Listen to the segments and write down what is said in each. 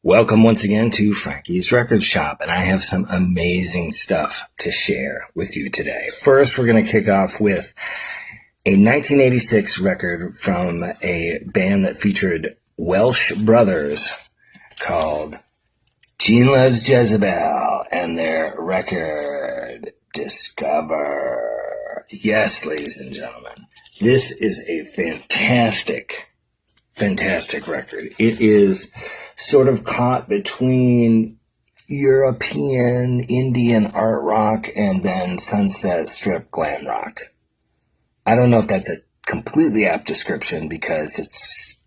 Welcome once again to Frankie's Record Shop, and I have some amazing stuff to share with you today. First, we're going to kick off with a 1986 record from a band that featured Welsh brothers called Gene Loves Jezebel and their record Discover. Yes, ladies and gentlemen, this is a fantastic record. It is sort of caught between European Indian art rock and then Sunset Strip glam rock. I don't know if that's a completely apt description because it's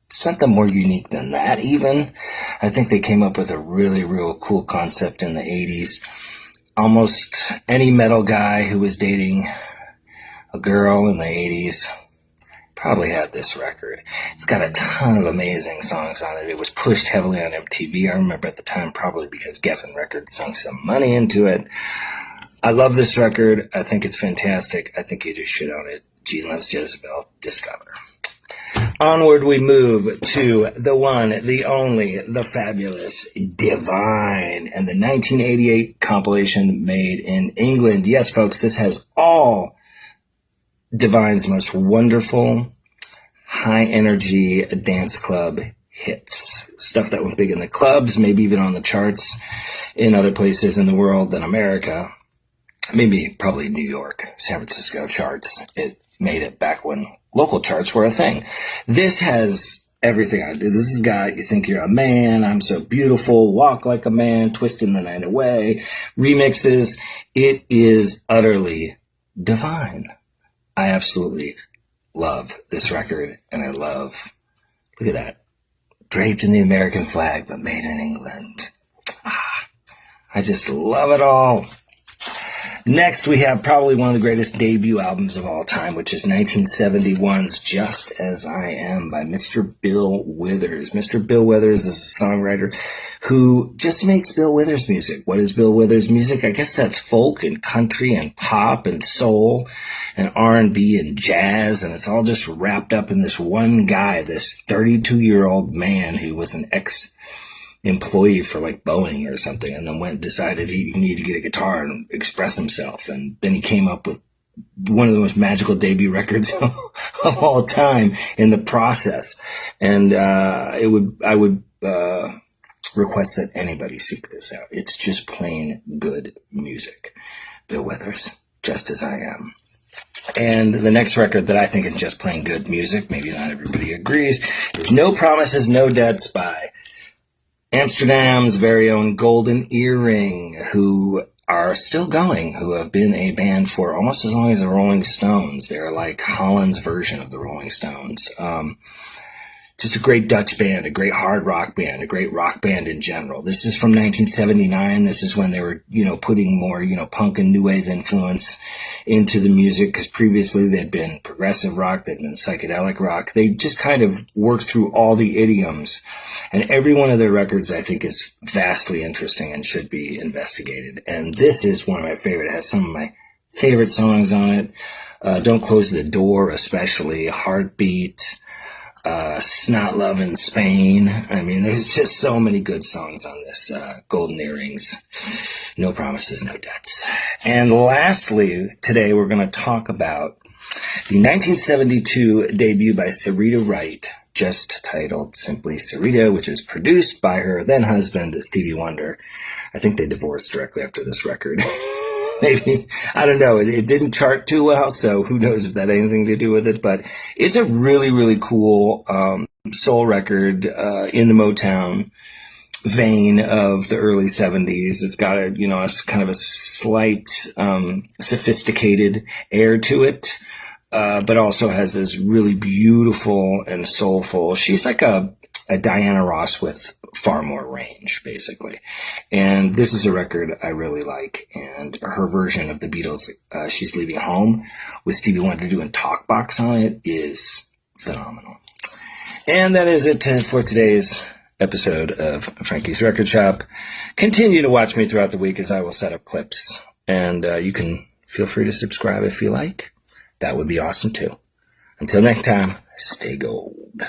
something more unique than that even. I think they came up with a real cool concept in the 80s. Almost any metal guy who was dating a girl in the 80s probably had this record. It's got a ton of amazing songs on it. It was pushed heavily on MTV. I remember at the time, probably because Geffen Records sunk some money into it. I love this record. I think it's fantastic. I think you just should own it. Gene Loves Jezebel, Discover. Onward we move to the one, the only, the fabulous Divine and the 1988 compilation Made in England. Yes, folks, this has all Divine's most wonderful, high-energy dance club hits. Stuff that went big in the clubs, maybe even on the charts in other places in the world than America. Maybe probably New York, San Francisco charts. It made it back when local charts were a thing. This has everything I do. This has got You Think You're a Man, I'm So Beautiful, Walk Like a Man, Twisting the Night Away, remixes. It is utterly divine. I absolutely love this record, and I love, look at that, draped in the American flag, but made in England. I just love it all. Next, we have probably one of the greatest debut albums of all time, which is 1971's Just As I Am by Mr. Bill Withers. Mr. Bill Withers is a songwriter who just makes Bill Withers music. What is Bill Withers music? I guess that's folk and country and pop and soul and R&B and jazz, and it's all just wrapped up in this one guy, this 32-year-old man who was an employee for like Boeing or something, and then decided he needed to get a guitar and express himself. And then he came up with one of the most magical debut records of all time in the process. And I would request that anybody seek this out. It's just plain good music. Bill Withers, Just As I Am. And the next record that I think is just plain good music, maybe not everybody agrees, is No Promises, No Debts by Amsterdam's very own Golden Earring, who are still going, who have been a band for almost as long as the Rolling Stones. They're like Holland's version of the Rolling Stones. Just a great Dutch band, a great hard rock band, a great rock band in general. This is from 1979. This is when they were, putting more, punk and new wave influence into the music, because previously they'd been progressive rock, they'd been psychedelic rock. They just kind of worked through all the idioms. And every one of their records, I think, is vastly interesting and should be investigated. And this is one of my favorite. It has some of my favorite songs on it. Don't Close the Door, especially. Heartbeat. Snot Love in Spain. I mean, there's just so many good songs on this, Golden Earrings. No Promises, No Debts. And lastly, today we're going to talk about the 1972 debut by Sarita Wright, just titled simply Sarita, which is produced by her then husband, Stevie Wonder. I think they divorced directly after this record. Maybe, I don't know. It didn't chart too well, so who knows if that had anything to do with it. But it's a really cool soul record in the Motown vein of the early 70s. It's got a kind of a slight sophisticated air to it, but also has this really beautiful and soulful. She's like a Diana Ross with far more range, basically. And this is a record I really like. And her version of the Beatles' She's Leaving Home with Stevie Wonder doing Talk Box on it is phenomenal. And that is it for today's episode of Frankie's Record Shop. Continue to watch me throughout the week as I will set up clips. And you can feel free to subscribe if you like. That would be awesome too. Until next time, stay gold.